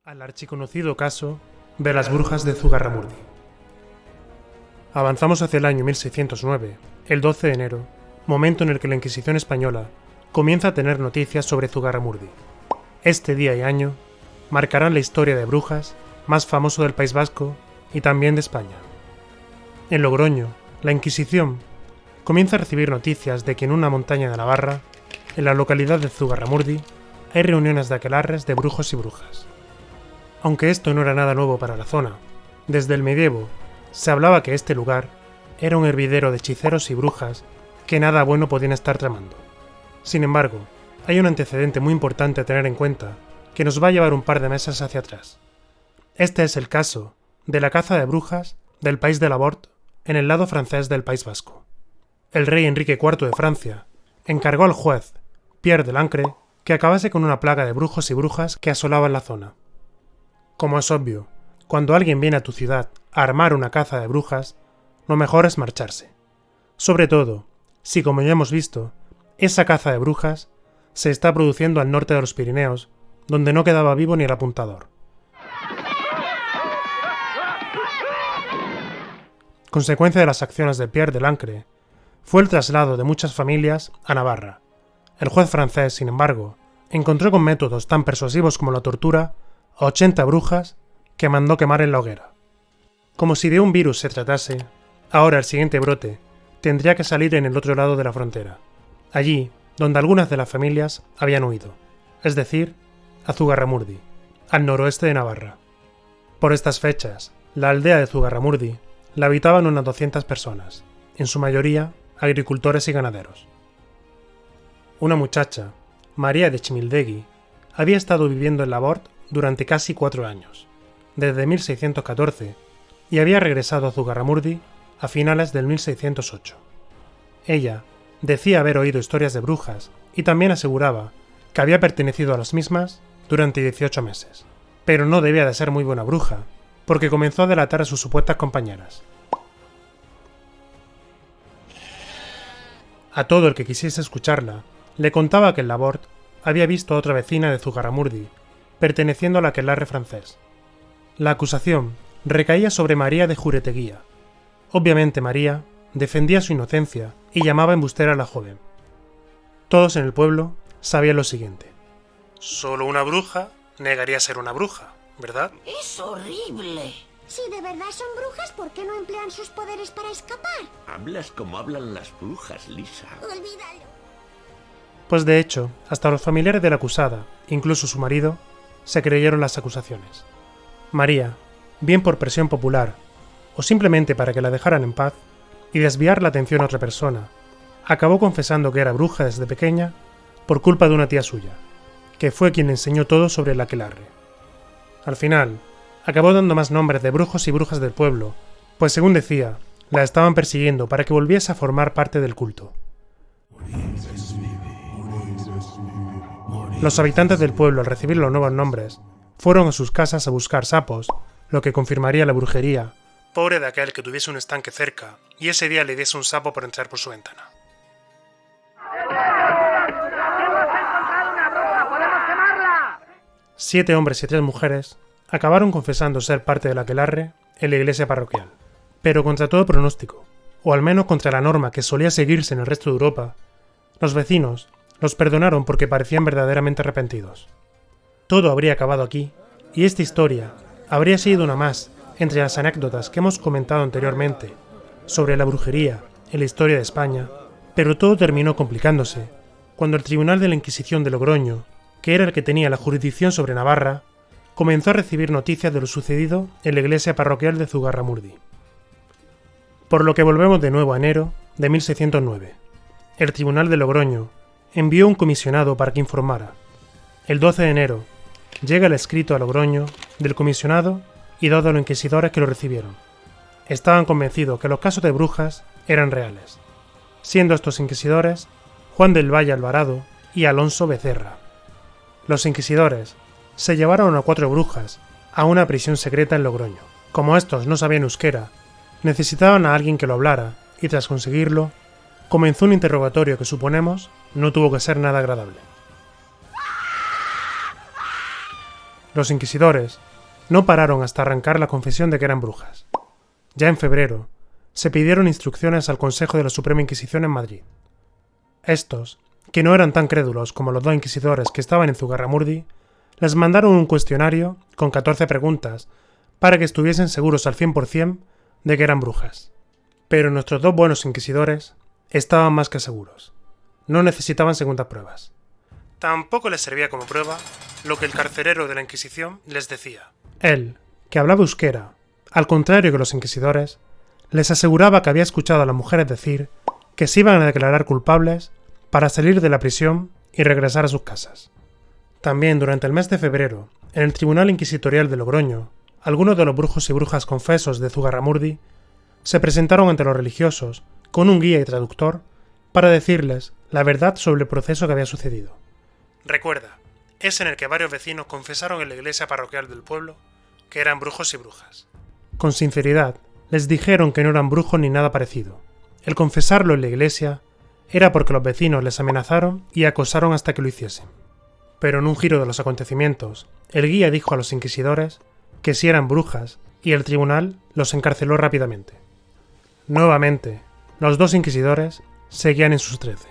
al archiconocido caso de las brujas de Zugarramurdi. Avanzamos hacia el año 1609, el 12 de enero, momento en el que la Inquisición española comienza a tener noticias sobre Zugarramurdi. Este día y año marcarán la historia de brujas más famoso del País Vasco y también de España. En Logroño, la Inquisición comienza a recibir noticias de que en una montaña de Navarra, en la localidad de Zugarramurdi, hay reuniones de aquelarres de brujos y brujas. Aunque esto no era nada nuevo para la zona, desde el medievo se hablaba que este lugar era un hervidero de hechiceros y brujas que nada bueno podían estar tramando. Sin embargo, hay un antecedente muy importante a tener en cuenta que nos va a llevar un par de meses hacia atrás. Este es el caso de la caza de brujas del país de Lavort en el lado francés del País Vasco. El rey Enrique IV de Francia encargó al juez Pierre de Lancre que acabase con una plaga de brujos y brujas que asolaban la zona. Como es obvio, cuando alguien viene a tu ciudad a armar una caza de brujas, lo mejor es marcharse. Sobre todo, si como ya hemos visto, esa caza de brujas se está produciendo al norte de los Pirineos, donde no quedaba vivo ni el apuntador. Consecuencia de las acciones de Pierre de Lancre fue el traslado de muchas familias a Navarra. El juez francés, sin embargo, encontró con métodos tan persuasivos como la tortura a 80 brujas que mandó quemar en la hoguera. Como si de un virus se tratase, ahora el siguiente brote tendría que salir en el otro lado de la frontera, allí donde algunas de las familias habían huido, es decir, a Zugarramurdi, al noroeste de Navarra. Por estas fechas, la aldea de Zugarramurdi la habitaban unas 200 personas, en su mayoría agricultores y ganaderos. Una muchacha, María de Chimildegui, había estado viviendo en Lavort durante casi 4 años, desde 1614, y había regresado a Zugarramurdi a finales del 1608. Ella decía haber oído historias de brujas y también aseguraba que había pertenecido a las mismas durante 18 meses, pero no debía de ser muy buena bruja, porque comenzó a delatar a sus supuestas compañeras. A todo el que quisiese escucharla, le contaba que en Lavort había visto a otra vecina de Zugarramurdi, perteneciendo al aquelarre francés. La acusación recaía sobre María de Jureteguía. Obviamente María defendía su inocencia y llamaba embustera a la joven. Todos en el pueblo sabían lo siguiente: solo una bruja negaría ser una bruja, ¿verdad? ¡Es horrible! Si de verdad son brujas, ¿por qué no emplean sus poderes para escapar? Hablas como hablan las brujas, Lisa. Olvídalo. Pues de hecho, hasta los familiares de la acusada, incluso su marido, se creyeron las acusaciones. María, bien por presión popular, o simplemente para que la dejaran en paz y desviar la atención a otra persona, acabó confesando que era bruja desde pequeña por culpa de una tía suya, que fue quien le enseñó todo sobre el aquelarre. Al final, acabó dando más nombres de brujos y brujas del pueblo, pues según decía, la estaban persiguiendo para que volviese a formar parte del culto. Los habitantes del pueblo, al recibir los nuevos nombres, fueron a sus casas a buscar sapos, lo que confirmaría la brujería. Pobre de aquel que tuviese un estanque cerca y ese día le diese un sapo por entrar por su ventana. ¡Hemos encontrado una bruja! ¡Podemos quemarla! 7 hombres y 3 mujeres acabaron confesando ser parte del aquelarre en la iglesia parroquial, pero contra todo pronóstico, o al menos contra la norma que solía seguirse en el resto de Europa. Los vecinos los perdonaron porque parecían verdaderamente arrepentidos. Todo habría acabado aquí, y esta historia habría sido una más entre las anécdotas que hemos comentado anteriormente sobre la brujería en la historia de España, pero todo terminó complicándose cuando el Tribunal de la Inquisición de Logroño, que era el que tenía la jurisdicción sobre Navarra, comenzó a recibir noticias de lo sucedido en la iglesia parroquial de Zugarramurdi. Por lo que volvemos de nuevo a enero de 1609. El Tribunal de Logroño envió un comisionado para que informara. El 12 de enero llega el escrito a Logroño del comisionado y 2 de los inquisidores que lo recibieron. Estaban convencidos que los casos de brujas eran reales, siendo estos inquisidores Juan del Valle Alvarado y Alonso Becerra. Los inquisidores se llevaron a 4 brujas a una prisión secreta en Logroño. Como estos no sabían euskera, necesitaban a alguien que lo hablara y tras conseguirlo, comenzó un interrogatorio que suponemos no tuvo que ser nada agradable. Los inquisidores no pararon hasta arrancar la confesión de que eran brujas. Ya en febrero, se pidieron instrucciones al Consejo de la Suprema Inquisición en Madrid. Estos, que no eran tan crédulos como los 2 inquisidores que estaban en Zugarramurdi, les mandaron un cuestionario con 14 preguntas para que estuviesen seguros al 100% de que eran brujas. Pero nuestros 2 buenos inquisidores estaban más que seguros. No necesitaban segundas pruebas. Tampoco les servía como prueba lo que el carcelero de la Inquisición les decía. Él, que hablaba euskera, al contrario que los inquisidores, les aseguraba que había escuchado a las mujeres decir que se iban a declarar culpables para salir de la prisión y regresar a sus casas. También durante el mes de febrero, en el Tribunal Inquisitorial de Logroño, algunos de los brujos y brujas confesos de Zugarramurdi se presentaron ante los religiosos con un guía y traductor para decirles la verdad sobre el proceso que había sucedido. Recuerda, es en el que varios vecinos confesaron en la iglesia parroquial del pueblo que eran brujos y brujas. Con sinceridad, les dijeron que no eran brujos ni nada parecido. El confesarlo en la iglesia era porque los vecinos les amenazaron y acosaron hasta que lo hiciesen. Pero en un giro de los acontecimientos, el guía dijo a los inquisidores que sí eran brujas y el tribunal los encarceló rápidamente. Nuevamente, los 2 inquisidores seguían en sus 13.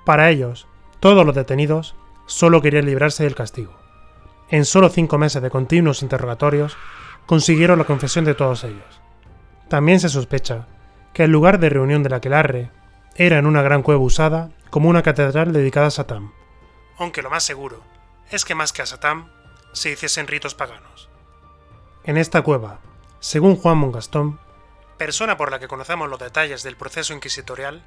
Para ellos, todos los detenidos solo querían librarse del castigo. En solo 5 meses de continuos interrogatorios, consiguieron la confesión de todos ellos. También se sospecha que el lugar de reunión del aquelarre era en una gran cueva usada como una catedral dedicada a Satán, aunque lo más seguro es que más que a Satán se hiciesen ritos paganos. En esta cueva, según Juan Mongastón, persona por la que conocemos los detalles del proceso inquisitorial,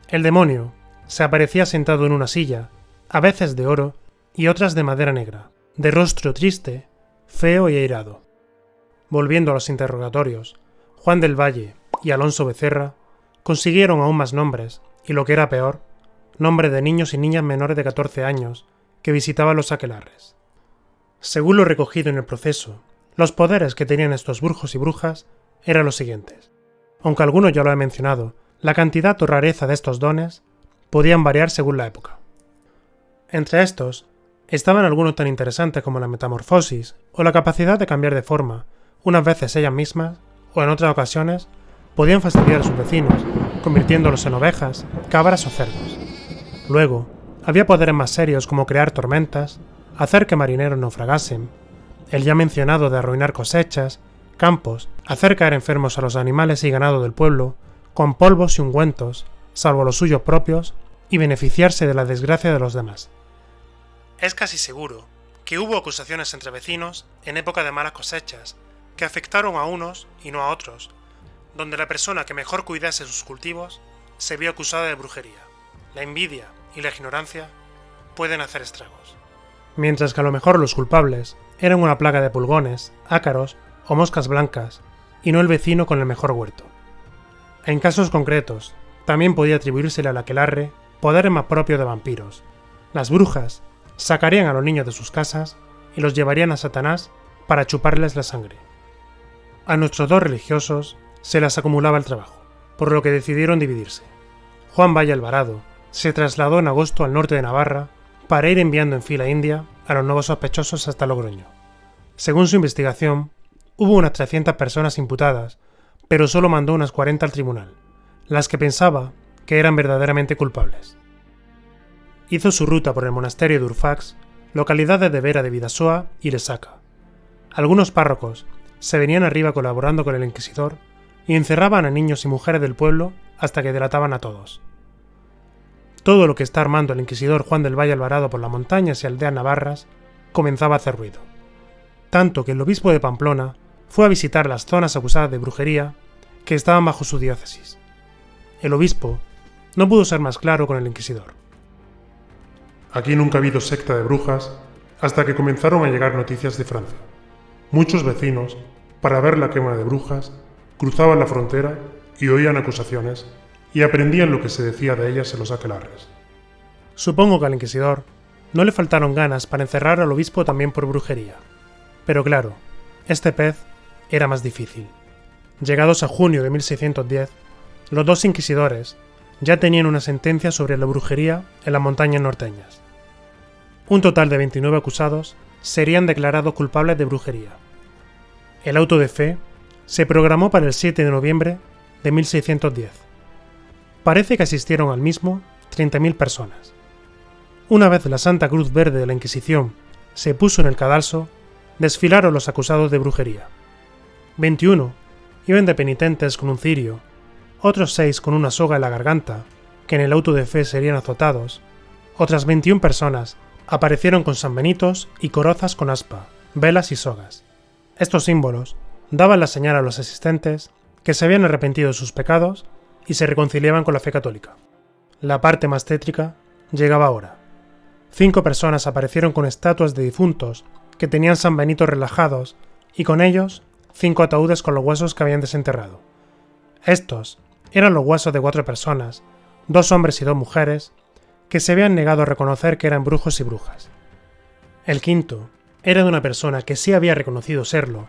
el demonio se aparecía sentado en una silla, a veces de oro y otras de madera negra, de rostro triste, feo y airado. Volviendo a los interrogatorios, Juan del Valle y Alonso Becerra consiguieron aún más nombres y, lo que era peor, nombres de niños y niñas menores de 14 años que visitaban los aquelarres. Según lo recogido en el proceso, los poderes que tenían estos brujos y brujas eran los siguientes. Aunque algunos ya lo he mencionado, la cantidad o rareza de estos dones podían variar según la época. Entre estos, estaban algunos tan interesantes como la metamorfosis o la capacidad de cambiar de forma, unas veces ellas mismas, o en otras ocasiones, podían fastidiar a sus vecinos, convirtiéndolos en ovejas, cabras o cerdos. Luego, había poderes más serios como crear tormentas, hacer que marineros naufragasen, el ya mencionado de arruinar cosechas, campos, hacer caer enfermos a los animales y ganado del pueblo, con polvos y ungüentos, salvo los suyos propios, y beneficiarse de la desgracia de los demás. Es casi seguro que hubo acusaciones entre vecinos en época de malas cosechas que afectaron a unos y no a otros, donde la persona que mejor cuidase sus cultivos se vio acusada de brujería. La envidia y la ignorancia pueden hacer estragos. Mientras que a lo mejor los culpables eran una plaga de pulgones, ácaros o moscas blancas, y no el vecino con el mejor huerto. En casos concretos, también podía atribuírsele al aquelarre poderes más propios de vampiros. Las brujas sacarían a los niños de sus casas y los llevarían a Satanás para chuparles la sangre. A nuestros 2 religiosos se les acumulaba el trabajo, por lo que decidieron dividirse. Juan Valle Alvarado se trasladó en agosto al norte de Navarra para ir enviando en fila india a los nuevos sospechosos hasta Logroño. Según su investigación, hubo unas 300 personas imputadas, pero solo mandó unas 40 al tribunal, las que pensaba que eran verdaderamente culpables. Hizo su ruta por el monasterio de Urfax, localidades de Vera de Vidasoa y Lesaca. Algunos párrocos se venían arriba colaborando con el inquisidor y encerraban a niños y mujeres del pueblo hasta que delataban a todos. Todo lo que está armando el inquisidor Juan del Valle Alvarado por las montañas y aldeas navarras comenzaba a hacer ruido. Tanto que el obispo de Pamplona fue a visitar las zonas acusadas de brujería que estaban bajo su diócesis. El obispo no pudo ser más claro con el inquisidor. Aquí nunca ha habido secta de brujas hasta que comenzaron a llegar noticias de Francia. Muchos vecinos, para ver la quema de brujas, cruzaban la frontera y oían acusaciones y aprendían lo que se decía de ellas en los aquelarres. Supongo que al inquisidor no le faltaron ganas para encerrar al obispo también por brujería. Pero claro, este pez era más difícil. Llegados a junio de 1610, los 2 inquisidores ya tenían una sentencia sobre la brujería en las montañas norteñas. Un total de 29 acusados serían declarados culpables de brujería. El auto de fe se programó para el 7 de noviembre de 1610. Parece que asistieron al mismo 30.000 personas. Una vez la Santa Cruz Verde de la Inquisición se puso en el cadalso, desfilaron los acusados de brujería. 21 iban de penitentes con un cirio, otros 6 con una soga en la garganta, que en el auto de fe serían azotados, otras 21 personas aparecieron con sanbenitos y corozas con aspa, velas y sogas. Estos símbolos daban la señal a los asistentes que se habían arrepentido de sus pecados y se reconciliaban con la fe católica. La parte más tétrica llegaba ahora. 5 personas aparecieron con estatuas de difuntos que tenían sanbenitos relajados y con ellos 5 ataúdes con los huesos que habían desenterrado. Estos eran los huesos de 4 personas, 2 hombres y 2 mujeres, que se habían negado a reconocer que eran brujos y brujas. El quinto era de una persona que sí había reconocido serlo,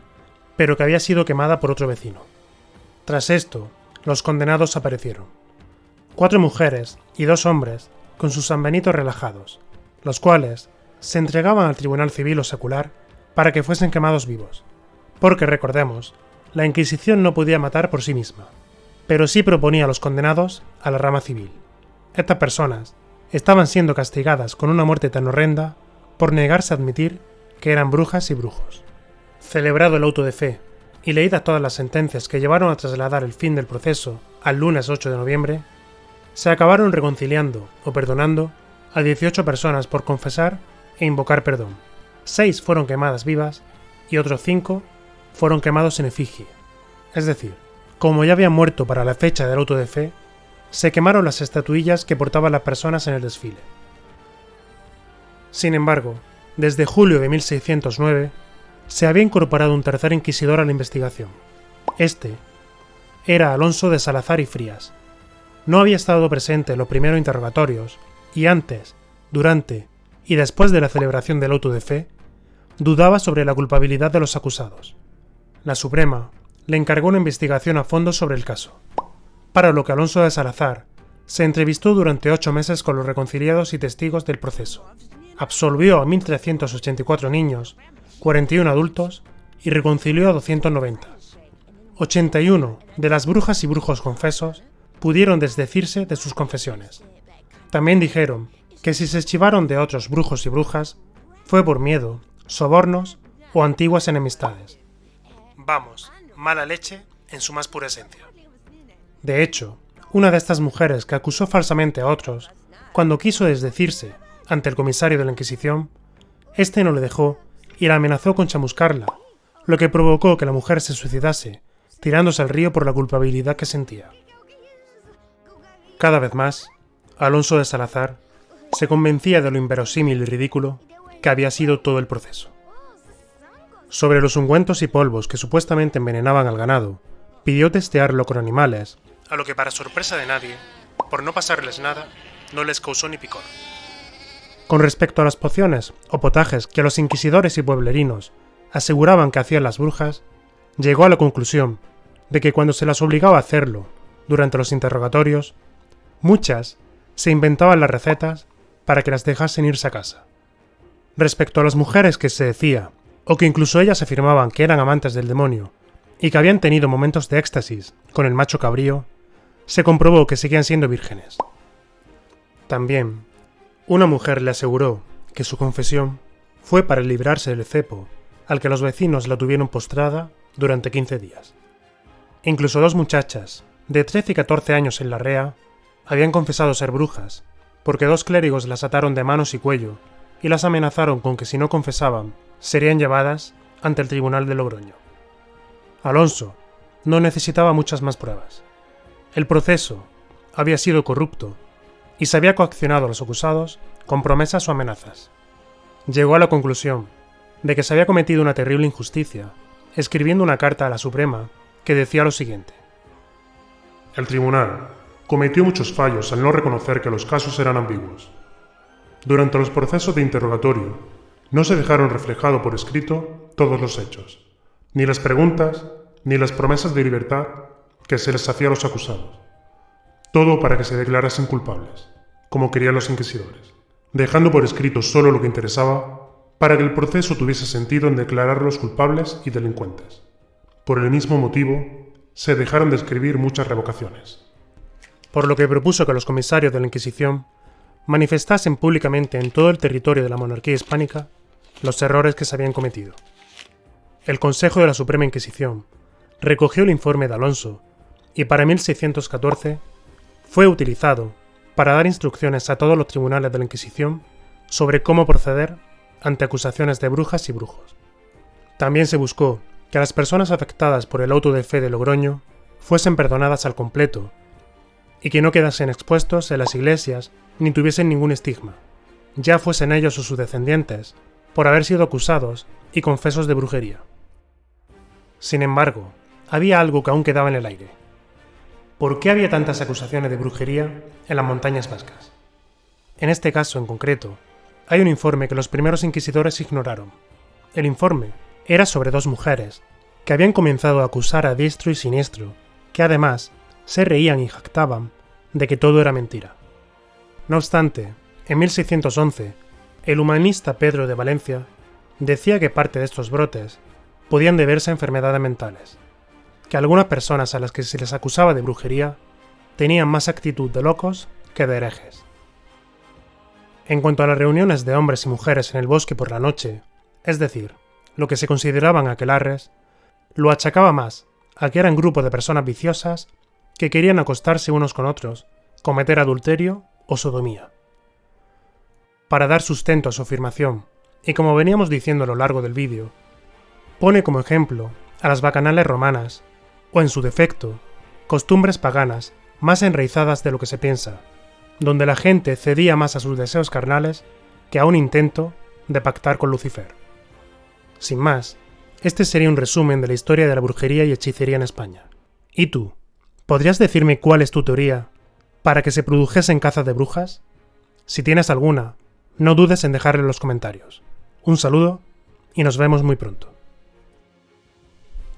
pero que había sido quemada por otro vecino. Tras esto, los condenados aparecieron. 4 mujeres y 2 hombres con sus sanbenitos relajados, los cuales se entregaban al tribunal civil o secular para que fuesen quemados vivos, porque recordemos, la Inquisición no podía matar por sí misma, pero sí proponía a los condenados a la rama civil. Estas personas estaban siendo castigadas con una muerte tan horrenda por negarse a admitir que eran brujas y brujos. Celebrado el auto de fe y leídas todas las sentencias que llevaron a trasladar el fin del proceso al lunes 8 de noviembre, se acabaron reconciliando o perdonando a 18 personas por confesar e invocar perdón. 6 fueron quemadas vivas y otros 5 fueron quemados en efigie. Es decir, como ya habían muerto para la fecha del auto de fe, se quemaron las estatuillas que portaban las personas en el desfile. Sin embargo, desde julio de 1609, se había incorporado un tercer inquisidor a la investigación. Este era Alonso de Salazar y Frías. No había estado presente en los primeros interrogatorios y antes, durante y después de la celebración del auto de fe, dudaba sobre la culpabilidad de los acusados. La Suprema le encargó una investigación a fondo sobre el caso, para lo que Alonso de Salazar se entrevistó durante 8 meses con los reconciliados y testigos del proceso. Absolvió a 1.384 niños, 41 adultos y reconcilió a 290. 81 de las brujas y brujos confesos pudieron desdecirse de sus confesiones. También dijeron que si se eschivaron de otros brujos y brujas fue por miedo, sobornos o antiguas enemistades. Vamos, mala leche en su más pura esencia. De hecho, una de estas mujeres que acusó falsamente a otros, cuando quiso desdecirse ante el comisario de la Inquisición, este no le dejó y la amenazó con chamuscarla, lo que provocó que la mujer se suicidase, tirándose al río por la culpabilidad que sentía. Cada vez más, Alonso de Salazar se convencía de lo inverosímil y ridículo que había sido todo el proceso. Sobre los ungüentos y polvos que supuestamente envenenaban al ganado, pidió testearlo con animales, a lo que para sorpresa de nadie, por no pasarles nada, no les causó ni picor. Con respecto a las pociones o potajes que los inquisidores y pueblerinos aseguraban que hacían las brujas, llegó a la conclusión de que cuando se las obligaba a hacerlo durante los interrogatorios, muchas se inventaban las recetas para que las dejasen irse a casa. Respecto a las mujeres que se decía, o que incluso ellas afirmaban que eran amantes del demonio y que habían tenido momentos de éxtasis con el macho cabrío, se comprobó que seguían siendo vírgenes. También, una mujer le aseguró que su confesión fue para librarse del cepo al que los vecinos la tuvieron postrada durante 15 días. Incluso 2 muchachas, de 13 y 14 años en Larrea, habían confesado ser brujas, porque 2 clérigos las ataron de manos y cuello y las amenazaron con que si no confesaban, serían llevadas ante el tribunal de Logroño. Alonso no necesitaba muchas más pruebas. El proceso había sido corrupto y se había coaccionado a los acusados con promesas o amenazas. Llegó a la conclusión de que se había cometido una terrible injusticia, escribiendo una carta a la Suprema que decía lo siguiente: El tribunal cometió muchos fallos al no reconocer que los casos eran ambiguos. Durante los procesos de interrogatorio, no se dejaron reflejados por escrito todos los hechos, ni las preguntas, ni las promesas de libertad que se les hacía a los acusados. Todo para que se declarasen culpables, como querían los inquisidores, dejando por escrito solo lo que interesaba para que el proceso tuviese sentido en declararlos culpables y delincuentes. Por el mismo motivo, se dejaron de escribir muchas revocaciones. Por lo que propuso que los comisarios de la Inquisición manifestasen públicamente en todo el territorio de la monarquía hispánica los errores que se habían cometido. El Consejo de la Suprema Inquisición recogió el informe de Alonso y para 1614 fue utilizado para dar instrucciones a todos los tribunales de la Inquisición sobre cómo proceder ante acusaciones de brujas y brujos. También se buscó que las personas afectadas por el auto de fe de Logroño fuesen perdonadas al completo y que no quedasen expuestos en las iglesias ni tuviesen ningún estigma, ya fuesen ellos o sus descendientes, por haber sido acusados y confesos de brujería. Sin embargo, había algo que aún quedaba en el aire. ¿Por qué había tantas acusaciones de brujería en las montañas vascas? En este caso en concreto, hay un informe que los primeros inquisidores ignoraron. El informe era sobre 2 mujeres que habían comenzado a acusar a diestro y siniestro, que además se reían y jactaban de que todo era mentira. No obstante, en 1611, el humanista Pedro de Valencia decía que parte de estos brotes podían deberse a enfermedades mentales, que algunas personas a las que se les acusaba de brujería tenían más actitud de locos que de herejes. En cuanto a las reuniones de hombres y mujeres en el bosque por la noche, es decir, lo que se consideraban aquelarres, lo achacaba más a que eran grupos de personas viciosas que querían acostarse unos con otros, cometer adulterio o sodomía. Para dar sustento a su afirmación, y como veníamos diciendo a lo largo del vídeo, pone como ejemplo a las bacanales romanas, o en su defecto, costumbres paganas más enraizadas de lo que se piensa, donde la gente cedía más a sus deseos carnales que a un intento de pactar con Lucifer. Sin más, este sería un resumen de la historia de la brujería y hechicería en España. ¿Y tú? ¿Podrías decirme cuál es tu teoría para que se produjesen cazas de brujas? Si tienes alguna, no dudes en dejarla en los comentarios. Un saludo y nos vemos muy pronto.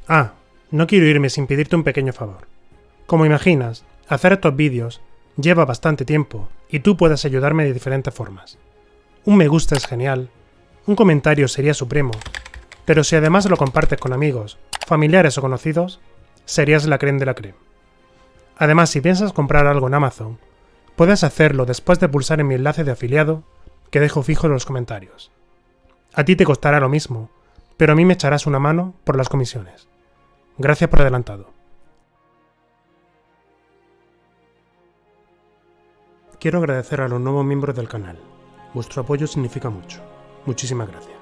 Ah, no quiero irme sin pedirte un pequeño favor. Como imaginas, hacer estos vídeos lleva bastante tiempo y tú puedes ayudarme de diferentes formas. Un me gusta es genial, un comentario sería supremo, pero si además lo compartes con amigos, familiares o conocidos, serías la crème de la crème. Además, si piensas comprar algo en Amazon, puedes hacerlo después de pulsar en mi enlace de afiliado que dejo fijo en los comentarios. A ti te costará lo mismo, pero a mí me echarás una mano por las comisiones. Gracias por adelantado. Quiero agradecer a los nuevos miembros del canal. Vuestro apoyo significa mucho. Muchísimas gracias.